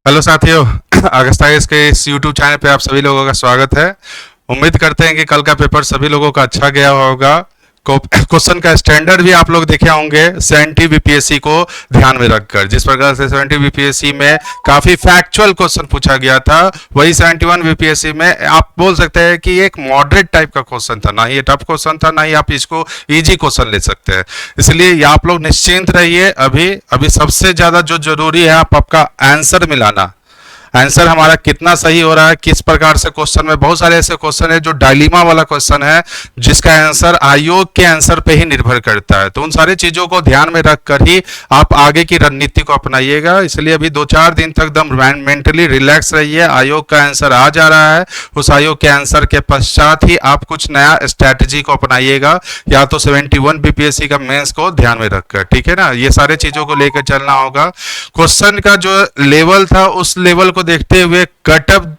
Hello साथियों। Agusta के इस यूट्यूब चैनल पे आप सभी लोगों का स्वागत है। उम्मीद करते हैं कि कल का पेपर सभी लोगों का अच्छा गया होगा। क्वेश्चन का स्टैंडर्ड भी आप लोग देखे होंगे 70 बीपीएससी को ध्यान में रखकर। जिस प्रकार से 70 बीपीएससी में काफी फैक्चुअल क्वेश्चन पूछा गया था, वही 71 बीपीएससी में आप बोल सकते हैं कि एक मॉडरेट टाइप का क्वेश्चन था। ना ही ये टफ क्वेश्चन था, ना ही आप इसको इजी क्वेश्चन ले सकते हैं। इसलिए ये आप लोग निश्चिंत रहिए। अभी अभी सबसे ज्यादा जो जरूरी है आपका आंसर मिलाना। आंसर हमारा कितना सही हो रहा है, किस प्रकार से क्वेश्चन में बहुत सारे ऐसे क्वेश्चन है जो डायलीमा वाला क्वेश्चन है, जिसका आंसर आयोग के आंसर पे ही निर्भर करता है। तो उन सारी चीजों को ध्यान में रखकर ही आप आगे की रणनीति को अपनाइएगा। इसलिए अभी 2-4 दिन तक एकदम मेंटली रिलैक्स रहिए। आयोग का आंसर आ जा रहा है, उस आयोग के आंसर के पश्चात ही आप कुछ नया स्ट्रैटेजी को अपनाइएगा, या तो 71 बीपीएससी का मेंस को ध्यान में रखकर। ठीक है ना, ये सारे चीजों को लेकर चलना होगा। क्वेश्चन का जो लेवल था उस लेवल को देखते हुए कटअप,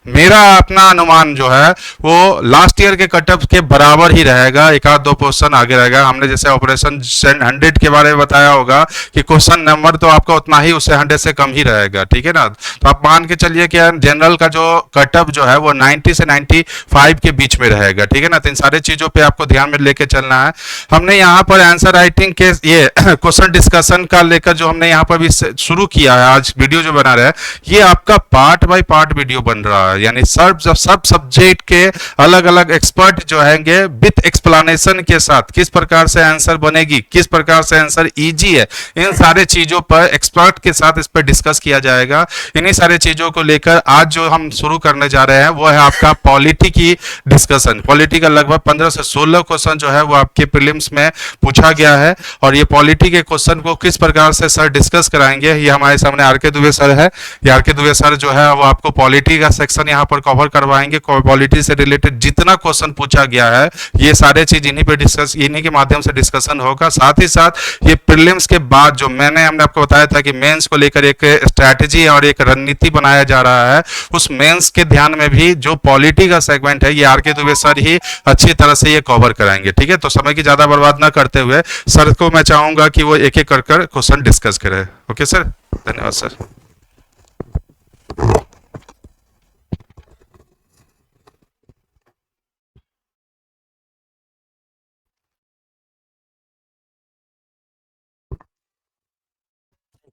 मेरा अपना अनुमान जो है वो लास्ट ईयर के कटअप के बराबर ही रहेगा। एक आध दो क्वेश्चन आगे रहेगा। हमने जैसे ऑपरेशन 100 के बारे में बताया होगा कि क्वेश्चन नंबर तो आपका उतना ही, उससे 100 से कम ही रहेगा। ठीक है ना, तो आप मान के चलिए कि जनरल का जो कटअप जो है वो 90 से 95 के बीच में रहेगा। ठीक है ना, तो इन सारी चीजों पे आपको ध्यान में लेके चलना है। हमने यहाँ पर आंसर राइटिंग के ये क्वेश्चन डिस्कशन का लेकर जो हमने यहाँ पर भी शुरू किया है, आज वीडियो जो बना रहे हैं, ये आपका पार्ट बाय पार्ट वीडियो बन रहा है। यानी सब सब्जेक्ट के अलग अलग एक्सपर्ट जो हैंगे विथ एक्सप्लेनेशन के साथ किस प्रकार से आंसर बनेगी, किस प्रकार से आंसर इजी है, इन सारे चीजों पर एक्सपर्ट के साथ इस पर डिस्कस किया जाएगा। इन्हीं सारे चीजों को लेकर आज जो हम शुरू करने जा रहे हैं वो है आपका पॉलिटी की डिस्कशन। पॉलिटी का लगभग 15 से 16 क्वेश्चन जो है वो आपके प्रीलिम्स में पूछा गया है, और ये पॉलिटी के क्वेश्चन को किस प्रकार से सर डिस्कस कराएंगे, ये हमारे सामने आर.के. दुबे सर है। ये आर.के. दुबे सर जो है वो आपको पॉलिटी का सेक्शन यहाँ पर कवर करवाएंगे। पॉलिटी से रिलेटेड जितना क्वेश्चन पूछा गया है ये सारे चीज इन्हीं पे डिस्कस, इन्हीं के माध्यम से डिस्कशन होगा। साथ ही साथ ये प्रीलिम्स के बाद जो हमने आपको बताया था कि मेंस को लेकर एक स्ट्रैटेजी और एक रणनीति बनाया जा रहा है, उस मेंस के ध्यान में भी जो पॉलिटी का सेगमेंट है ये आर.के. दुबे सर ही अच्छी तरह से ये कवर कराएंगे। ठीक है, तो समय की ज्यादा बर्बाद ना करते हुए सर को मैं चाहूंगा कि वो एक एक कर क्वेश्चन डिस्कस करें। ओके सर, धन्यवाद सर।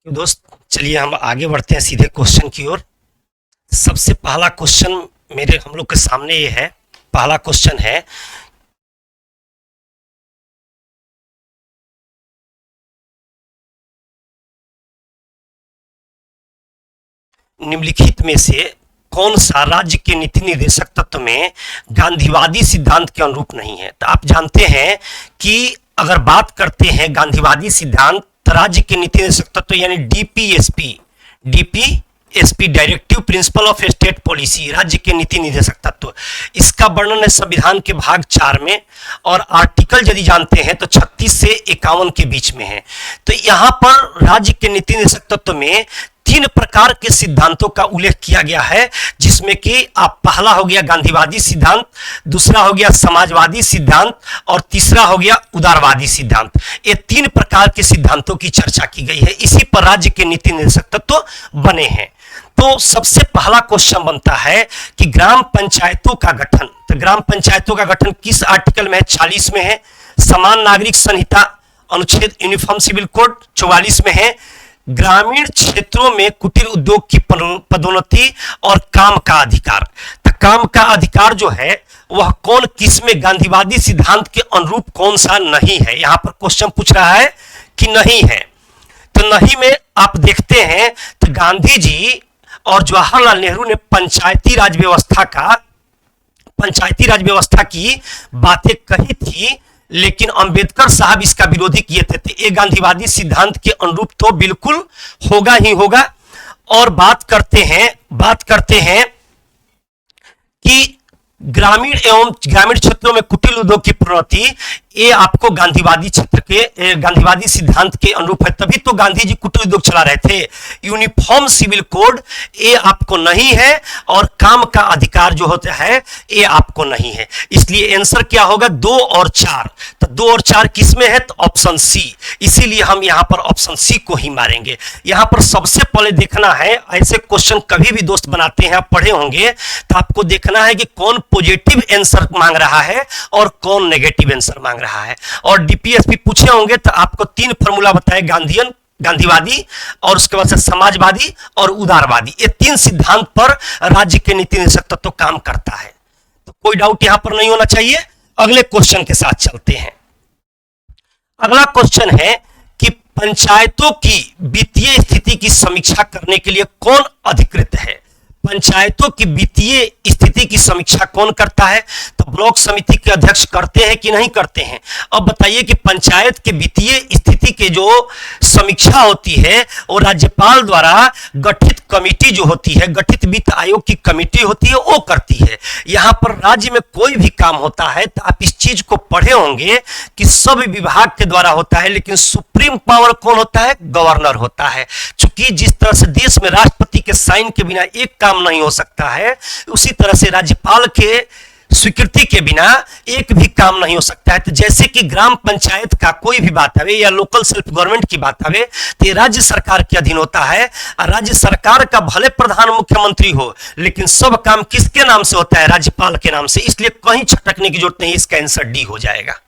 दोस्त, चलिए हम आगे बढ़ते हैं सीधे क्वेश्चन की ओर। सबसे पहला क्वेश्चन मेरे हम लोग के सामने ये है। पहला क्वेश्चन है, निम्नलिखित में से कौन सा राज्य के नीति निर्देशक तत्व में गांधीवादी सिद्धांत के अनुरूप नहीं है। तो आप जानते हैं कि अगर बात करते हैं गांधीवादी सिद्धांत, राज्य के नीति निर्देशक तत्व यानी DPSP directive principle of state policy, राज्य के नीति निर्देशक तत्व, इसका वर्णन है संविधान के भाग 4 में, और आर्टिकल यदि जानते हैं तो 36 से 51 के बीच में है। तो यहाँ पर राज्य के नीति निर्देशक तत्व में 3 प्रकार के सिद्धांतों का उल्लेख किया गया है, जिसमें कि आप पहला हो गया गांधीवादी सिद्धांत, दूसरा हो गया समाजवादी सिद्धांत, और तीसरा हो गया उदारवादी सिद्धांत। ये 3 प्रकार के सिद्धांतों की चर्चा की गई है, इसी पर राज्य के नीति निर्देशक तत्व बने हैं। तो सबसे पहला क्वेश्चन बनता है कि ग्राम पंचायतों का गठन, तो ग्राम पंचायतों का गठन किस आर्टिकल में है? 40 में है। समान नागरिक संहिता अनुच्छेद यूनिफॉर्म सिविल कोड 44 में है। ग्रामीण क्षेत्रों में कुटीर उद्योग की पदोन्नति और काम का अधिकार, तो काम का अधिकार जो है वह कौन किस में गांधीवादी सिद्धांत के अनुरूप कौन सा नहीं है? यहां पर क्वेश्चन पूछ रहा है कि नहीं है। तो नहीं में आप देखते हैं तो गांधी जी और जवाहरलाल नेहरू ने पंचायती राज व्यवस्था की बातें कही थी, लेकिन अंबेडकर साहब इसका विरोधी किए थे। तो ये गांधीवादी सिद्धांत के अनुरूप तो बिल्कुल होगा ही होगा। और बात करते हैं कि ग्रामीण क्षेत्रों में कुटीर उद्योग की प्रोन्नति, ये आपको गांधीवादी क्षेत्र के गांधीवादी सिद्धांत के अनुरूप है, तभी तो गांधी जी कुटीर उद्योग चला रहे थे। यूनिफॉर्म सिविल कोड ये आपको नहीं है, और काम का अधिकार जो होता है ये आपको नहीं है। इसलिए आंसर क्या होगा? 2 और 4। तो 2 और 4 किसमें है? तो ऑप्शन सी। इसीलिए हम यहां पर ऑप्शन सी को ही मारेंगे। यहां पर सबसे पहले देखना है, ऐसे क्वेश्चन कभी भी दोस्त बनाते हैं, आप पढ़े होंगे, तो आपको देखना है कि कौन पॉजिटिव आंसर मांग रहा है और कौन नेगेटिव आंसर मांग रहा है। और डीपीएसपी पूछे होंगे तो आपको 3 फॉर्मूला बताए, गांधीयन, गांधीवादी, और उसके बाद से समाजवादी और उदारवादी। ये 3 सिद्धांत पर राज्य के नीति निदेशक तत्व काम करता है। तो कोई डाउट यहां पर नहीं होना चाहिए। अगले क्वेश्चन के साथ चलते हैं। अगला क्वेश्चन है कि पंचायतों की वित्तीय स्थिति की समीक्षा करने के लिए कौन अधिकृत है? पंचायतों की वित्तीय स्थिति की समीक्षा कौन करता है? तो ब्लॉक समिति के अध्यक्ष करते हैं कि नहीं करते हैं? अब बताइए कि पंचायत के वित्तीय स्थिति के जो समीक्षा होती है वो राज्यपाल द्वारा गठित कमेटी जो होती है, गठित वित्त आयोग की कमेटी होती है, वो करती है। यहां पर राज्य में कोई भी काम होता है तो आप इस चीज को पढ़े होंगे कि सब विभाग के द्वारा होता है, लेकिन सुप्रीम पावर कौन होता है? गवर्नर होता है। चूंकि जिस तरह से देश में राष्ट्रपति के साइन के बिना एक काम नहीं हो सकता है, उसी तरह से राज्यपाल के स्वीकृति के बिना एक भी काम नहीं हो सकता है। तो जैसे कि ग्राम पंचायत का कोई भी बात आवे या लोकल सेल्फ गवर्नमेंट की बात आवे तो ये राज्य सरकार के अधीन होता है। और राज्य सरकार का भले प्रधान मुख्यमंत्री हो, लेकिन सब काम किसके नाम से होता है? राज्यपाल के नाम से। इसलिए कहीं छटकने की जरूरत नहीं, इसका आंसर डी हो जाएगा।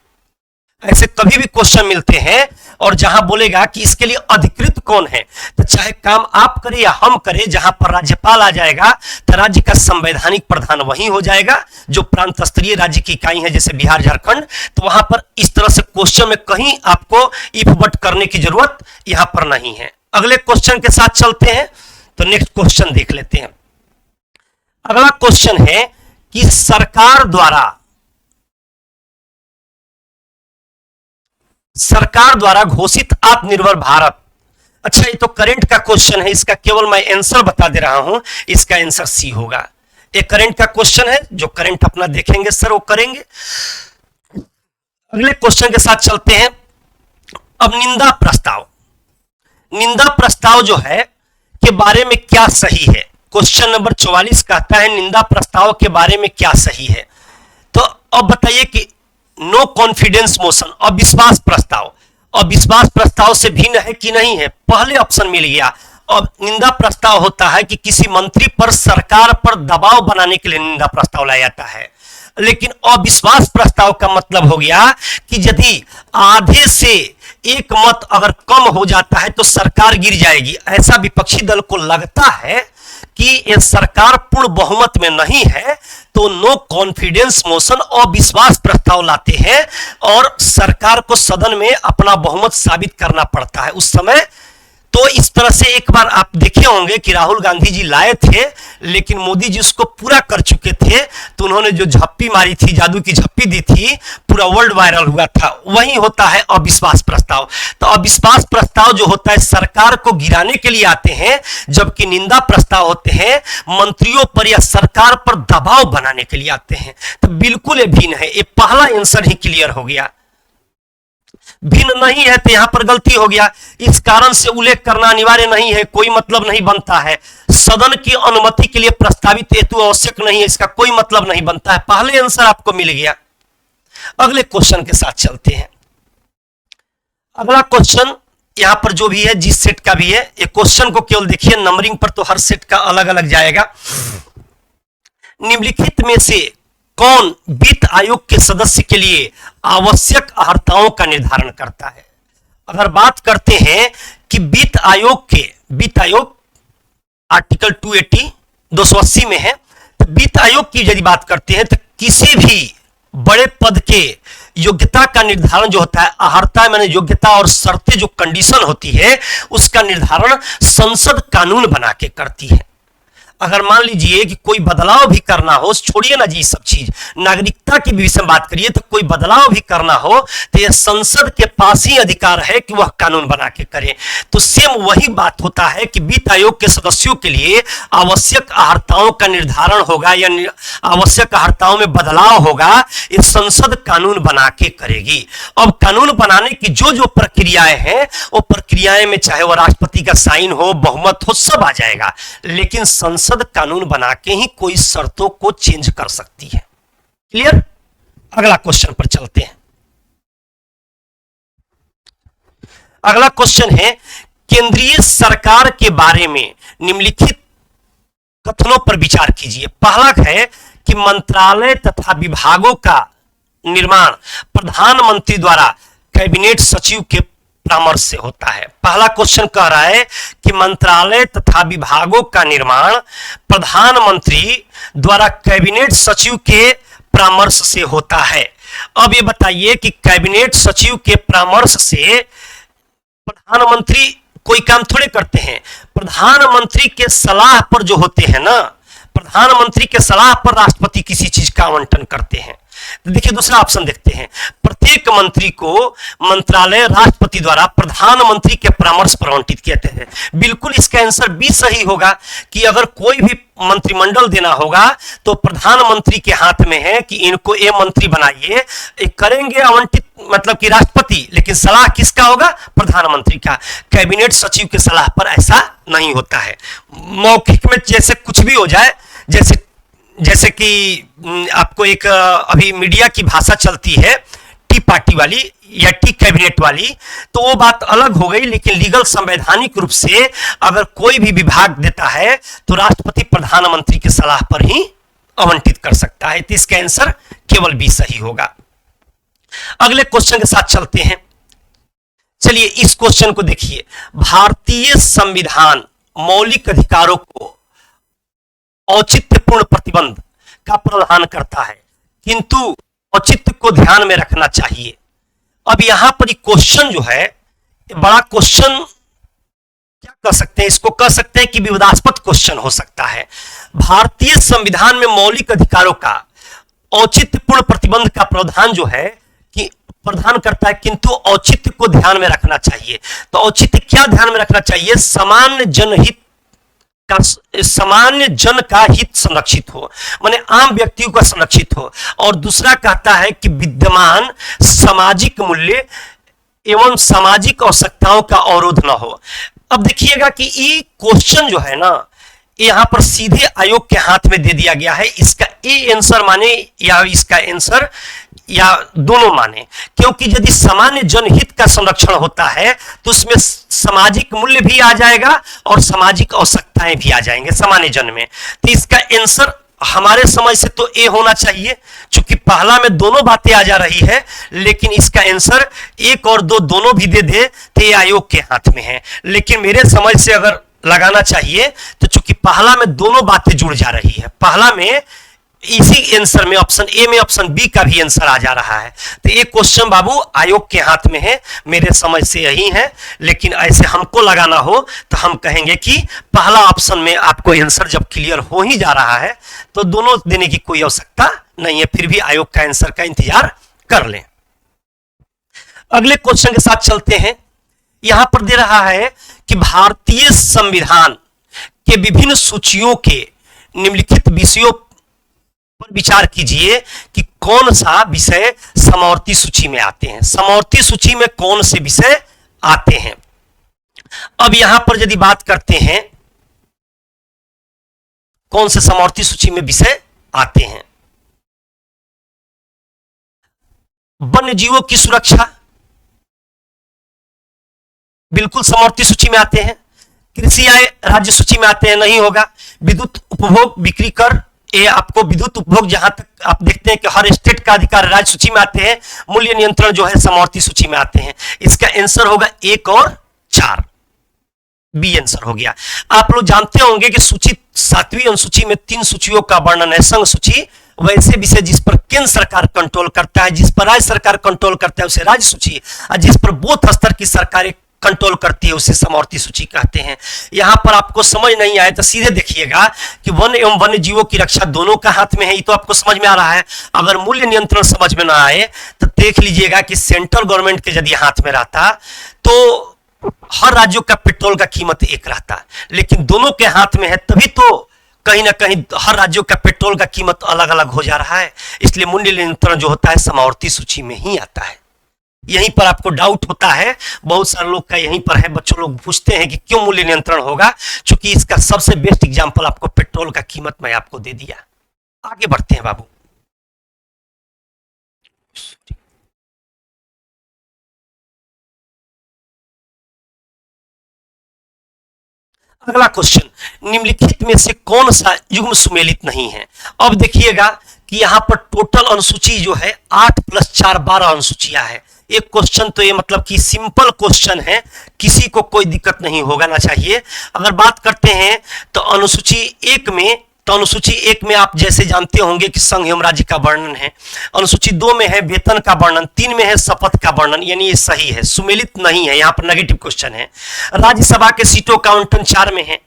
ऐसे कभी भी क्वेश्चन मिलते हैं और जहां बोलेगा कि इसके लिए अधिकृत कौन है, तो चाहे काम आप करें या हम करें, जहां पर राज्यपाल आ जाएगा तो राज्य का संवैधानिक प्रधान वही हो जाएगा। जो प्रांत स्तरीय राज्य की इकाई है जैसे बिहार, झारखंड, तो वहां पर इस तरह से क्वेश्चन में कहीं आपको इफ बट करने की जरूरत यहां पर नहीं है। अगले क्वेश्चन के साथ चलते हैं। तो नेक्स्ट क्वेश्चन देख लेते हैं। अगला क्वेश्चन है कि सरकार द्वारा घोषित आत्मनिर्भर भारत। अच्छा, ये तो करंट का क्वेश्चन है, इसका केवल मैं आंसर बता दे रहा हूं। इसका आंसर सी होगा। ये करंट का क्वेश्चन है, जो करंट अपना देखेंगे सर वो करेंगे। अगले क्वेश्चन के साथ चलते हैं। अब निंदा प्रस्ताव जो है के बारे में क्या सही है? क्वेश्चन नंबर 44 कहता है निंदा प्रस्ताव के बारे में क्या सही है। तो अब बताइए कि नो कॉन्फिडेंस मोशन, अविश्वास प्रस्ताव से भिन्न है कि नहीं है? पहले ऑप्शन मिल गया। अब निंदा प्रस्ताव होता है कि किसी मंत्री पर सरकार पर दबाव बनाने के लिए निंदा प्रस्ताव लाया जाता है। लेकिन अविश्वास प्रस्ताव का मतलब हो गया कि यदि आधे से एक मत अगर कम हो जाता है तो सरकार गिर जाएगी। ऐसा विपक्षी दल को लगता है कि ये सरकार पूर्ण बहुमत में नहीं है, तो नो कॉन्फिडेंस मोशन अविश्वास प्रस्ताव लाते हैं और सरकार को सदन में अपना बहुमत साबित करना पड़ता है उस समय। तो इस तरह से एक बार आप देखे होंगे कि राहुल गांधी जी लाए थे, लेकिन मोदी जी उसको पूरा कर चुके थे। तो उन्होंने जो झप्पी मारी थी, जादू की झप्पी दी थी, पूरा वर्ल्ड वायरल हुआ था। वही होता है अविश्वास प्रस्ताव। तो अविश्वास प्रस्ताव जो होता है सरकार को गिराने के लिए आते हैं, जबकि निंदा प्रस्ताव होते हैं मंत्रियों पर या सरकार पर दबाव बनाने के लिए आते हैं। तो बिल्कुल ये भिन्न है। ये पहला आंसर ही क्लियर हो गया। भिन्न नहीं है तो यहां पर गलती हो गया। इस कारण से उल्लेख करना अनिवार्य नहीं है, कोई मतलब नहीं बनता है। सदन की अनुमति के लिए प्रस्तावित हेतु आवश्यक नहीं है, इसका कोई मतलब नहीं बनता है। पहले आंसर आपको मिल गया। अगले क्वेश्चन के साथ चलते हैं। अगला क्वेश्चन यहां पर जो भी है जिस सेट का भी है, ये क्वेश्चन को केवल देखिए, नंबरिंग पर तो हर सेट का अलग अलग जाएगा। निम्नलिखित में से कौन वित्त आयोग के सदस्य के लिए आवश्यक अर्हताओं का निर्धारण करता है? अगर बात करते हैं कि वित्त आयोग आर्टिकल 280 में है, तो वित्त आयोग की यदि बात करते हैं तो किसी भी बड़े पद के योग्यता का निर्धारण जो होता है, अर्हता माने योग्यता और शर्तें जो कंडीशन होती है, उसका निर्धारण संसद कानून बना के करती है। अगर मान लीजिए कि कोई बदलाव भी करना हो, छोड़िए ना जी सब चीज, नागरिकता की विषय में बात करिए, तो कोई बदलाव भी करना हो तो यह संसद के पास ही अधिकार है कि वह कानून बना के करे। तो सेम वही बात होता है कि वित्त आयोग के सदस्यों के लिए आवश्यक अहर्ताओं का निर्धारण होगा या आवश्यक अहर्ताओं में बदलाव होगा, ये संसद कानून बना के करेगी। अब कानून बनाने की जो जो प्रक्रियाएं हैं, वो प्रक्रियाएं में चाहे वो राष्ट्रपति का साइन हो, बहुमत हो, सब आ जाएगा, लेकिन संसद कानून बना के ही कोई शर्तों को चेंज कर सकती है। क्लियर? अगला क्वेश्चन पर चलते हैं। अगला क्वेश्चन है, केंद्रीय सरकार के बारे में निम्नलिखित कथनों पर विचार कीजिए। पहला है कि मंत्रालय तथा विभागों का निर्माण प्रधानमंत्री द्वारा कैबिनेट सचिव के परामर्श से होता है। पहला क्वेश्चन कह रहा है कि मंत्रालय तथा विभागों का निर्माण प्रधानमंत्री द्वारा कैबिनेट सचिव के परामर्श से होता है। अब ये बताइए कि कैबिनेट सचिव के परामर्श से प्रधानमंत्री कोई काम थोड़े करते हैं, प्रधानमंत्री के सलाह पर जो होते हैं ना, प्रधानमंत्री के सलाह पर राष्ट्रपति किसी चीज का आवंटन करते हैं। तो देखिए दूसरा ऑप्शन देखते हैं, प्रत्येक मंत्री को मंत्रालय राष्ट्रपति द्वारा प्रधानमंत्री के परामर्श पर आवंटित किए जाते हैं। बिल्कुल इसका आंसर बी सही होगा कि अगर कोई भी मंत्रिमंडल देना होगा तो प्रधानमंत्री के हाथ में है कि इनको ये मंत्री बनाइए, करेंगे आवंटित मतलब कि राष्ट्रपति, लेकिन सलाह किसका होगा? प्रधानमंत्री का। कैबिनेट सचिव के सलाह पर ऐसा नहीं होता है। मौखिक में जैसे कुछ भी हो जाए, जैसे कि आपको एक अभी मीडिया की भाषा चलती है टी पार्टी वाली या टी कैबिनेट वाली, तो वो बात अलग हो गई, लेकिन लीगल संवैधानिक रूप से अगर कोई भी विभाग देता है तो राष्ट्रपति प्रधानमंत्री की सलाह पर ही आवंटित कर सकता है। तो इसका आंसर केवल बी सही होगा। अगले क्वेश्चन के साथ चलते हैं। चलिए इस क्वेश्चन को देखिए, भारतीय संविधान मौलिक अधिकारों को औचित्यपूर्ण प्रतिबंध का प्रावधान करता है, किंतु औचित्य को ध्यान में रखना चाहिए। अब यहां पर क्वेश्चन जो है बड़ा क्वेश्चन क्या कह सकते हैं, इसको कह सकते हैं कि विवादास्पद क्वेश्चन हो सकता है। भारतीय संविधान में मौलिक अधिकारों का औचित्यपूर्ण प्रतिबंध का प्रावधान जो है कि प्रदान करता है, किंतु औचित्य को ध्यान में रखना चाहिए। तो औचित्य क्या ध्यान में रखना चाहिए? सामान्य जन का हित संरक्षित हो, माने आम व्यक्तियों का संरक्षित हो। और दूसरा कहता है कि विद्यमान सामाजिक मूल्य एवं सामाजिक आवश्यकताओं का अवरोध न हो। अब देखिएगा कि ये क्वेश्चन जो है ना, यहां पर सीधे आयोग के हाथ में दे दिया गया है। इसका ए आंसर माने या इसका आंसर या दोनों माने, क्योंकि यदि सामान्य जनहित का संरक्षण होता है तो उसमें सामाजिक मूल्य भी आ जाएगा और सामाजिक आवश्यकताएं भी आ जाएंगे सामान्य जन में। तो इसका आंसर हमारे समझ से तो ए होना चाहिए, क्योंकि पहला में दोनों बातें आ जा रही है, लेकिन इसका आंसर एक और दो दोनों भी दे दे तो ये आयोग के हाथ में है। लेकिन मेरे समझ से अगर लगाना चाहिए तो चूंकि पहला में दोनों बातें जुड़ जा रही है, पहला में इसी आंसर में ऑप्शन ए में ऑप्शन बी का भी आंसर आ जा रहा है। तो ये क्वेश्चन बाबू आयोग के हाथ में है, मेरे समझ से यही है। लेकिन ऐसे हमको लगाना हो तो हम कहेंगे कि पहला ऑप्शन में आपको आंसर जब क्लियर हो ही जा रहा है तो दोनों देने की कोई आवश्यकता नहीं है, फिर भी आयोग का आंसर का इंतजार कर लें। अगले क्वेश्चन के साथ चलते हैं। यहां पर दे रहा है कि भारतीय संविधान के विभिन्न सूचियों के निम्नलिखित विषयों पर विचार कीजिए कि कौन सा विषय समावर्ती सूची में आते हैं। समावर्ती सूची में कौन से विषय आते हैं? अब यहां पर यदि बात करते हैं कौन से समावर्ती सूची में विषय आते हैं, वन्य जीवों की सुरक्षा बिल्कुल समावर्ती सूची में आते हैं। कृषि आय राज्य सूची में आते हैं, नहीं होगा। विद्युत उपभोग बिक्री कर, ये आपको विद्युत उपभोग जहां तक आप देखते हैं कि हर स्टेट का अधिकार राज्य सूची में आते हैं। मूल्य नियंत्रण जो है समावर्ती सूची में आते हैं। इसका आंसर होगा 1 और 4, बी आंसर हो गया। आप लोग जानते होंगे कि सूची 7वीं अनुसूची में 3 सूचियों का वर्णन है। संघ सूची वैसे विषय जिस पर केंद्र सरकार कंट्रोल करता है, जिस पर राज्य सरकार कंट्रोल करता है उसे राज्य सूची, और जिस पर बूथ स्तर की सरकारें कंट्रोल करती है, उसे समवर्ती सूची कहते हैं। यहां पर आपको समझ नहीं आए तो सीधे देखिएगा कि वन एवं वन्य जीवों की रक्षा दोनों का हाथ में है, ये तो आपको समझ में आ रहा है। अगर मूल्य नियंत्रण समझ में ना आए तो देख लीजिएगा कि सेंट्रल गवर्नमेंट के यदि हाथ में रहता तो हर राज्यों का पेट्रोल का कीमत एक रहता, लेकिन दोनों के हाथ में है तभी तो कहीं ना कहीं हर राज्यों का पेट्रोल का कीमत अलग अलग हो जा रहा है। इसलिए मूल्य नियंत्रण जो होता है समवर्ती सूची में ही आता है। यहीं पर आपको डाउट होता है, बहुत सारे लोग का यहीं पर है, बच्चों लोग पूछते हैं कि क्यों मूल्य नियंत्रण होगा, क्योंकि इसका सबसे बेस्ट एग्जांपल आपको पेट्रोल का कीमत मैं आपको दे दिया। आगे बढ़ते हैं बाबू। अगला क्वेश्चन, निम्नलिखित में से कौन सा युग्म सुमेलित नहीं है। अब देखिएगा कि यहां पर टोटल अनुसूची जो है 8 + 4 12 अनुसूचियां है। एक क्वेश्चन तो ये मतलब कि सिंपल क्वेश्चन है, किसी को कोई दिक्कत नहीं होगा ना चाहिए। अगर बात करते हैं तो अनुसूची 1 में, तो अनुसूची 1 में आप जैसे जानते होंगे कि संघ एवं राज्य का वर्णन है। अनुसूची 2 में है वेतन का वर्णन, 3 में है शपथ का वर्णन, यानी ये सही है, सुमेलित नहीं है, यहाँ पर नेगेटिव क्वेश्चन है। राज्यसभा के सीटों का आवंटन 4 में है।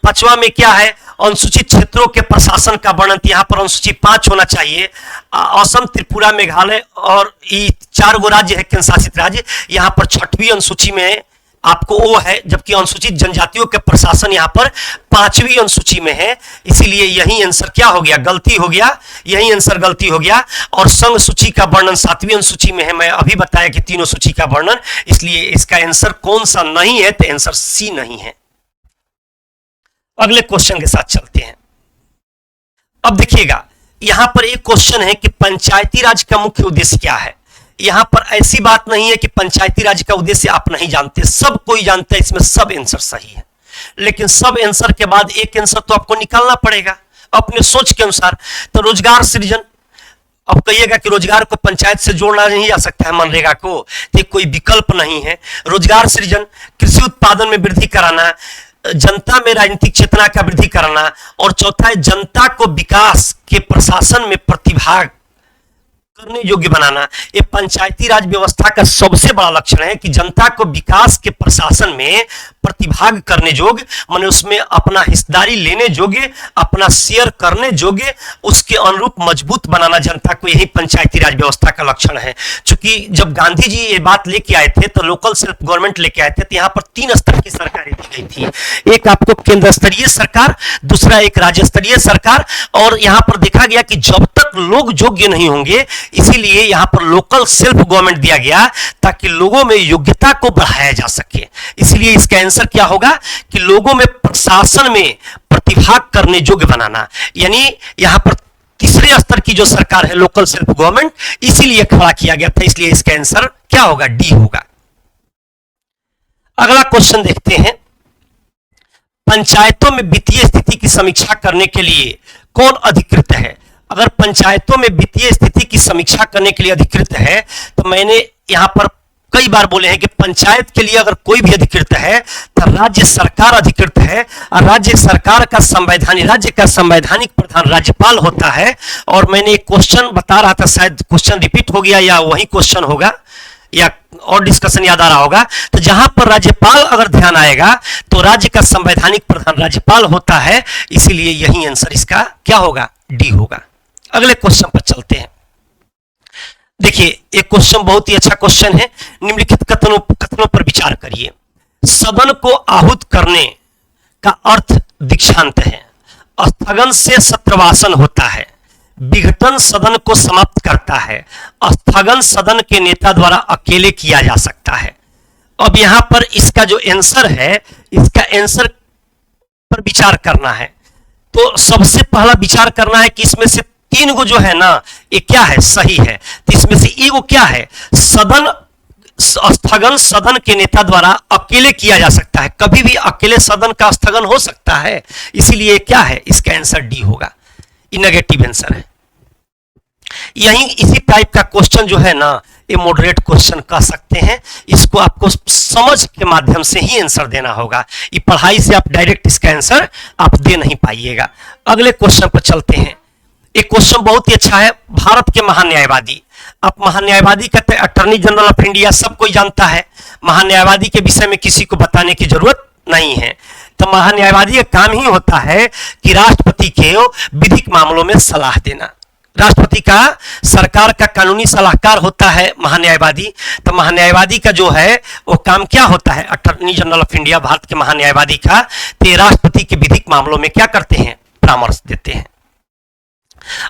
5वां में क्या है, अनुसूचित क्षेत्रों के प्रशासन का वर्णन, यहाँ पर अनुसूची 5 होना चाहिए। असम, त्रिपुरा, मेघालय और ये 4 गो राज्य है केंद्र शासित राज्य, यहाँ पर 6वीं अनुसूची में आपको वो है, जबकि अनुसूचित जनजातियों के प्रशासन यहाँ पर 5वीं अनुसूची में है। इसीलिए यही आंसर क्या हो गया, गलती हो गया, यही आंसर गलती हो गया। और संघ सूची का वर्णन 7वीं अनुसूची में है। मैं अभी बताया कि तीनों सूची का वर्णन, इसलिए इसका आंसर कौन सा नहीं है, तो आंसर सी नहीं है। अगले क्वेश्चन के साथ चलते हैं। अब देखिएगा यहां पर एक क्वेश्चन है कि पंचायती राज का मुख्य उद्देश्य क्या है। यहां पर ऐसी बात नहीं है कि पंचायती राज का उद्देश्य आप नहीं जानते, सब कोई जानता है, इसमें सब आंसर सही है। लेकिन सब आंसर के बाद एक आंसर तो आपको निकालना पड़ेगा अपने सोच के अनुसार। तो रोजगार सृजन, अब कहिएगा कि रोजगार को पंचायत से जोड़ना नहीं जा सकता है मनरेगा को, तो कोई विकल्प नहीं है। रोजगार सृजन, कृषि उत्पादन में वृद्धि कराना, जनता में राजनीतिक चेतना का वृद्धि कराना, और चौथा है जनता को विकास के प्रशासन में प्रतिभाग करने योग्य बनाना। ये पंचायती राज व्यवस्था का सबसे बड़ा लक्षण है कि जनता को विकास के प्रशासन में प्रतिभाग करने योग्य, माने उसमें अपना हिस्सेदारी लेने योग्य, अपना शेयर करने योग्य, उसके अनुरूप मजबूत बनाना जनता को, यही पंचायती राज व्यवस्था का लक्षण है। क्योंकि जब गांधी जी ये बात लेके आए थे तो लोकल सेल्फ गवर्नमेंट लेके आए थे, तो यहाँ पर 3 स्तर की सरकारें दी गई थी। एक आपको केंद्र स्तरीय सरकार, दूसरा एक राज्य स्तरीय सरकार, और यहाँ पर देखा गया कि जब तक लोग योग्य नहीं होंगे, इसीलिए यहां पर लोकल सेल्फ गवर्नमेंट दिया गया ताकि लोगों में योग्यता को बढ़ाया जा सके। इसलिए इसका आंसर क्या होगा कि लोगों में प्रशासन में प्रतिभाग करने योग्य बनाना, यानी यहां पर तीसरे स्तर की जो सरकार है लोकल सेल्फ गवर्नमेंट, इसीलिए खड़ा किया गया था। इसलिए इसका आंसर क्या होगा, डी होगा। अगला क्वेश्चन देखते हैं, पंचायतों में वित्तीय स्थिति की समीक्षा करने के लिए कौन अधिकृत है। अगर पंचायतों में वित्तीय स्थिति की समीक्षा करने के लिए अधिकृत है, तो मैंने यहां पर कई बार बोले हैं कि पंचायत के लिए अगर कोई भी अधिकृत है तो राज्य सरकार अधिकृत है, और राज्य सरकार का राज्य का संवैधानिक प्रधान राज्यपाल होता है। और मैंने एक क्वेश्चन बता रहा था, शायद क्वेश्चन रिपीट हो गया या वही क्वेश्चन होगा या और डिस्कशन याद आ रहा होगा, तो जहां पर राज्यपाल अगर ध्यान आएगा तो राज्य का संवैधानिक प्रधान राज्यपाल होता है। इसीलिए यही आंसर इसका क्या होगा, डी होगा। अगले क्वेश्चन पर चलते हैं। देखिए एक क्वेश्चन बहुत ही अच्छा क्वेश्चन है, निम्नलिखित कथनों पर विचार करिए। सदन को आहूत करने का अर्थ दीक्षांत है, स्थगन से सत्रवासन होता है, विघटन सदन को समाप्त करता है, स्थगन सदन के नेता द्वारा अकेले किया जा सकता है। अब यहां पर इसका जो आंसर है, इसका आंसर पर विचार करना है। तो सबसे पहला विचार करना है कि इसमें से 3 गो जो है ना, ये क्या है, सही है। तो इसमें से एगो क्या है, स्थगन सदन के नेता द्वारा अकेले किया जा सकता है। कभी भी अकेले सदन का स्थगन हो सकता है, इसीलिए क्या है, इसका आंसर डी होगा। ये नेगेटिव आंसर है। यही इसी टाइप का क्वेश्चन जो है ना, ये मॉडरेट क्वेश्चन कह सकते हैं। इसको आपको समझ के माध्यम से ही आंसर देना होगा, ये पढ़ाई से आप डायरेक्ट इसका आंसर आप दे नहीं पाइएगा। अगले क्वेश्चन पर चलते हैं। एक क्वेश्चन बहुत ही अच्छा है, भारत के महान्यायवादी, आप महान्यायवादी कहते हैं, अटॉर्नी जनरल ऑफ इंडिया सब कोई जानता है। महान्यायवादी के विषय में किसी को बताने की जरूरत नहीं है। तो महान्यायवादी का काम ही होता है कि राष्ट्रपति के विधिक मामलों में सलाह देना। राष्ट्रपति का सरकार का कानूनी सलाहकार होता है महान्यायवादी। तो महान्यायवादी का जो है वो काम क्या होता है, attorney general of India, Bharat के महान्यायवादी का, तो ये राष्ट्रपति के विधिक मामलों में क्या करते हैं, परामर्श देते हैं।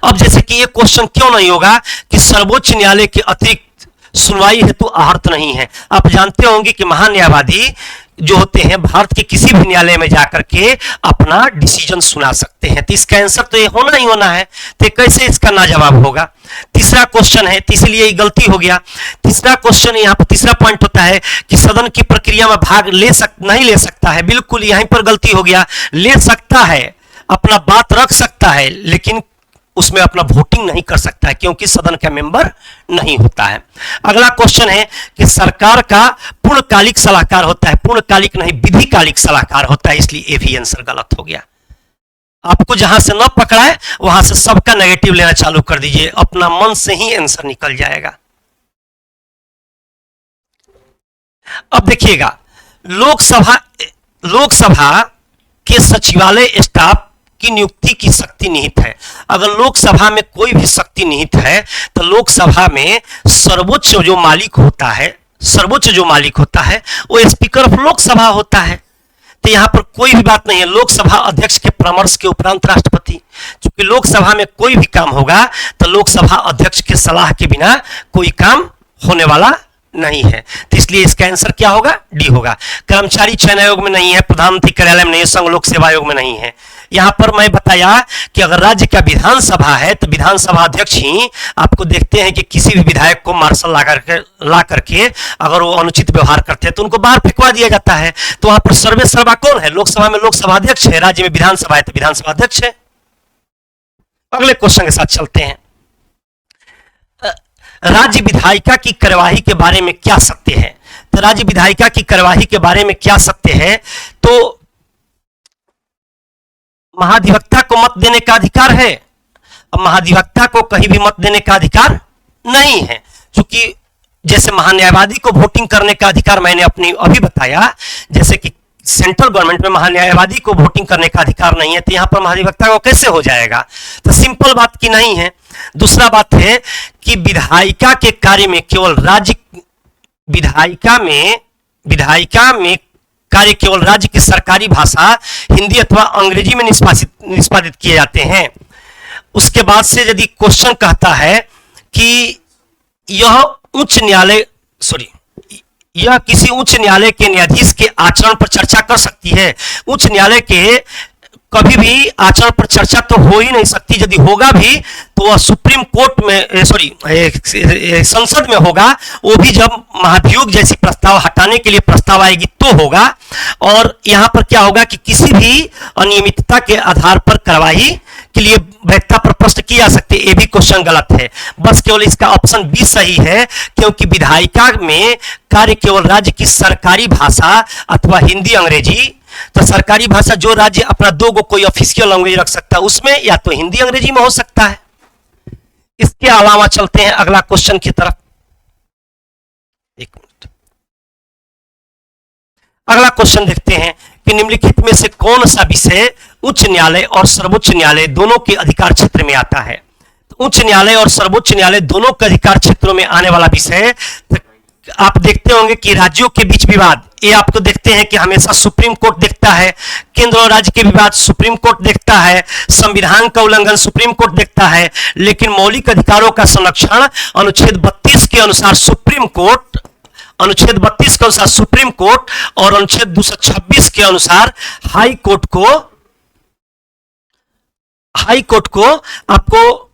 अब जैसे कि ये क्वेश्चन क्यों नहीं होगा कि सर्वोच्च न्यायालय के अतिरिक्त सुनवाई हेतु आहर्त नहीं है। आप जानते होंगे कि महान्यायवादी जो होते हैं भारत के किसी भी न्यायालय में जाकर के अपना डिसीजन सुना सकते हैं। तो इसका आंसर तो ये होना ही होना है, तो कैसे इसका ना जवाब होगा। तीसरा क्वेश्चन है, तो इसलिए ये गलती हो गया। तीसरा क्वेश्चन यहाँ पर तीसरा पॉइंट होता है कि सदन की प्रक्रिया में भाग नहीं ले सकता है। बिल्कुल यहीं पर गलती हो गया। ले सकता है, अपना बात रख सकता है, लेकिन उसमें अपना वोटिंग नहीं कर सकता है क्योंकि सदन का मेंबर नहीं होता है। अगला क्वेश्चन है कि सरकार का पूर्णकालिक सलाहकार होता है, पूर्णकालिक नहीं विधिकालिक सलाहकार होता है, इसलिए ये भी आंसर गलत हो गया। आपको जहां से न पकड़ा है वहां से सबका नेगेटिव लेना चालू कर दीजिए, अपना मन से ही आंसर निकल जाएगा। अब देखिएगा, लोकसभा के सचिवालय स्टाफ की नियुक्ति की शक्ति निहित है। अगर लोकसभा में कोई भी शक्ति निहित है तो लोकसभा में सर्वोच्च जो मालिक होता है वो स्पीकर ऑफ लोकसभा होता है। तो यहां पर कोई भी बात नहीं है, लोकसभा अध्यक्ष के परामर्श के उपरांत राष्ट्रपति, क्योंकि लोकसभा में कोई भी काम होगा तो लोकसभा अध्यक्ष के सलाह के बिना कोई काम होने वाला नहीं है। तो इसलिए इसका आंसर क्या होगा, डी होगा। कर्मचारी चयन आयोग में नहीं है, प्रधानमंत्री कार्यालय में नहीं है, संघ लोक सेवा आयोग में नहीं है। यहां पर मैं बताया कि अगर राज्य का विधानसभा है तो विधानसभा अध्यक्ष ही आपको देखते हैं कि किसी भी विधायक को मार्शल ला करके अगर वो अनुचित व्यवहार करते हैं तो उनको बाहर फेंकवा दिया जाता है। तो वहां पर सर्वे सर्वा कौन है, लोकसभा में लोकसभा अध्यक्ष है, राज्य में विधानसभा है तो विधानसभा अध्यक्ष है। अगले क्वेश्चन के साथ चलते हैं। राज्य विधायिका की कार्यवाही के बारे में क्या सत्य है। तो राज्य विधायिका की कार्यवाही के बारे में क्या सत्य है, तो महाधिवक्ता को मत देने का अधिकार है। अब महाधिवक्ता को कहीं भी मत देने का अधिकार नहीं है, क्योंकि जैसे महान्यायवादी को वोटिंग करने का अधिकार मैंने अपनी अभी बताया, जैसे कि सेंट्रल गवर्नमेंट में महान्यायवादी को वोटिंग करने का अधिकार नहीं है, तो यहां पर महाधिवक्ता को कैसे हो जाएगा। तो सिंपल बात की नहीं है। दूसरा बात है कि विधायिका के कार्य में केवल विधायिका में कार्य केवल राज्य की सरकारी भाषा हिंदी अथवा अंग्रेजी में निष्पादित किए जाते हैं। उसके बाद से यदि क्वेश्चन कहता है कि यह किसी उच्च न्यायालय के न्यायाधीश के आचरण पर चर्चा कर सकती है। उच्च न्यायालय के कभी भी आचरण पर चर्चा तो हो ही नहीं सकती, यदि होगा भी तो वह सुप्रीम कोर्ट में संसद में होगा, वो भी जब महाभियोग जैसी प्रस्ताव हटाने के लिए प्रस्ताव आएगी तो होगा। और यहां पर क्या होगा कि किसी भी अनियमितता के आधार पर कार्रवाई के लिए वैधता पर प्रश्न किए जा सकते, ये भी क्वेश्चन गलत है। बस केवल इसका ऑप्शन बी सही है, क्योंकि विधायिका में कार्य केवल राज्य की सरकारी भाषा अथवा हिंदी अंग्रेजी, तो सरकारी भाषा जो राज्य अपना दो गो कोई ऑफिशियल लैंग्वेज रख सकता है उसमें या तो हिंदी अंग्रेजी में हो सकता है। इसके अलावा चलते हैं अगला क्वेश्चन की तरफ। एक मिनट, अगला क्वेश्चन देखते हैं कि निम्नलिखित में से कौन सा विषय उच्च न्यायालय और सर्वोच्च न्यायालय दोनों के अधिकार क्षेत्र में आता है। तो उच्च न्यायालय और सर्वोच्च न्यायालय दोनों के अधिकार क्षेत्रों में आने वाला विषय, आप देखते होंगे कि राज्यों के बीच विवाद, ये आपको देखते हैं कि हमेशा सुप्रीम कोर्ट देखता है। केंद्र और राज्य के विवाद सुप्रीम कोर्ट देखता है। संविधान का उल्लंघन सुप्रीम कोर्ट देखता है। लेकिन मौलिक अधिकारों का संरक्षण अनुच्छेद 32 के अनुसार सुप्रीम कोर्ट, अनुच्छेद 32 के अनुसार सुप्रीम कोर्ट और अनुच्छेद 226 के अनुसार हाई कोर्ट को आपको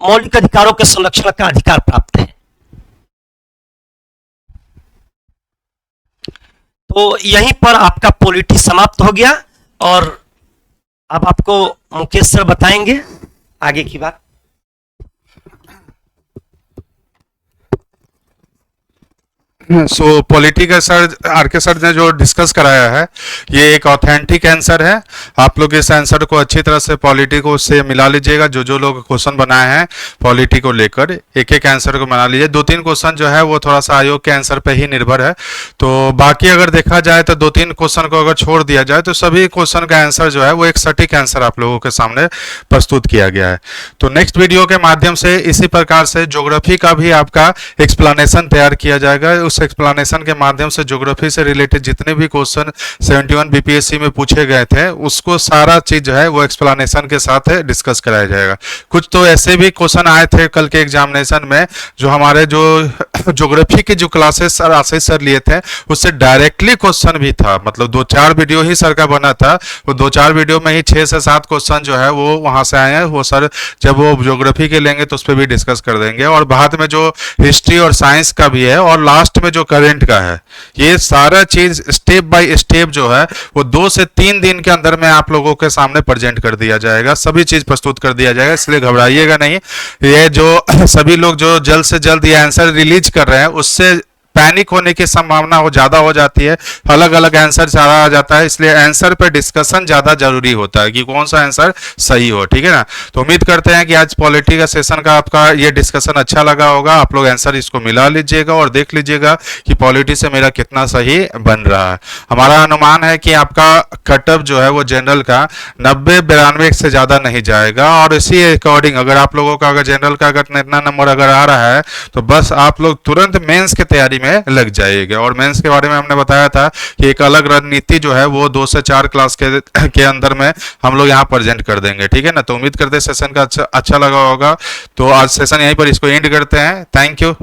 मौलिक अधिकारों के संरक्षण का अधिकार प्राप्त है। तो यहीं पर आपका पॉलिटी समाप्त हो गया और अब आपको मुकेश सर बताएंगे आगे की बात। सो पॉलिटी का सर आर के सर ने जो डिस्कस कराया है ये एक ऑथेंटिक आंसर है। आप लोग इस आंसर को अच्छी तरह से पॉलिटी को से मिला लीजिएगा। जो जो लोग क्वेश्चन बनाए हैं पॉलिटी को लेकर एक एक आंसर को बना लीजिए। 2-3 क्वेश्चन जो है वो थोड़ा सा आयोग के आंसर पे ही निर्भर है। तो बाकी अगर देखा जाए तो 2-3 क्वेश्चन को अगर छोड़ दिया जाए तो सभी क्वेश्चन का आंसर जो है वो एक सटीक आंसर आप लोगों के सामने प्रस्तुत किया गया है। तो नेक्स्ट वीडियो के माध्यम से इसी प्रकार से ज्योग्राफी का भी आपका एक्सप्लेनेशन तैयार किया जाएगा। उस एक्सप्लेनेशन के माध्यम से ज्योग्राफी से रिलेटेड जितने भी क्वेश्चन 71 बीपीएससी में पूछे गए थे उसको सारा चीज जो है वो एक्सप्लेनेशन के साथ डिस्कस कराया जाएगा। कुछ तो ऐसे भी क्वेश्चन आए थे कल के एग्जामिनेशन में जो हमारे जो ज्योग्राफी के जो क्लासेस सर आशीष सर लिए थे उससे डायरेक्टली क्वेश्चन भी था। मतलब 2-4 वीडियो ही सर का बना था। वो 2-4 वीडियो में ही 6 से 7 क्वेश्चन जो है वो वहां से आए हैं। वो सर जब वो ज्योग्राफी के लेंगे तो उस पर भी डिस्कस कर देंगे। और बाद में जो हिस्ट्री और साइंस का भी है और लास्ट में जो करंट का है ये सारा चीज स्टेप बाय स्टेप जो है वो 2 से 3 दिन के अंदर में आप लोगों के सामने प्रेजेंट कर दिया जाएगा। सभी चीज प्रस्तुत कर दिया जाएगा, इसलिए घबराइएगा नहीं। ये जो सभी लोग जो जल्द से जल्द ये आंसर रिलीज कर रहे हैं उससे पैनिक होने की संभावना हो ज़्यादा हो जाती है। अलग अलग आंसर सारा आ जाता है, इसलिए आंसर पे डिस्कशन ज़्यादा जरूरी होता है कि कौन सा आंसर सही हो। ठीक है ना। तो उम्मीद करते हैं कि आज पॉलिटी का सेशन का आपका ये डिस्कशन अच्छा लगा होगा। आप लोग आंसर इसको मिला लीजिएगा और देख लीजिएगा कि पॉलिटी से मेरा कितना सही बन रहा है। हमारा अनुमान है कि आपका कटअप जो है वो जनरल का 90-92 से ज़्यादा नहीं जाएगा। और इसी अकॉर्डिंग अगर आप लोगों का अगर जनरल का अगर इतना नंबर अगर आ रहा है तो बस आप लोग तुरंत मेंस की तैयारी में लग जाएगा। और मेंस के बारे में हमने बताया था कि एक अलग रणनीति जो है वो 2 से 4 क्लास के अंदर में हम लोग यहाँ प्रेजेंट कर देंगे। ठीक है ना। तो उम्मीद करते हैं सेशन का अच्छा लगा होगा। तो आज सेशन यहीं पर इसको एंड करते हैं। Thank you.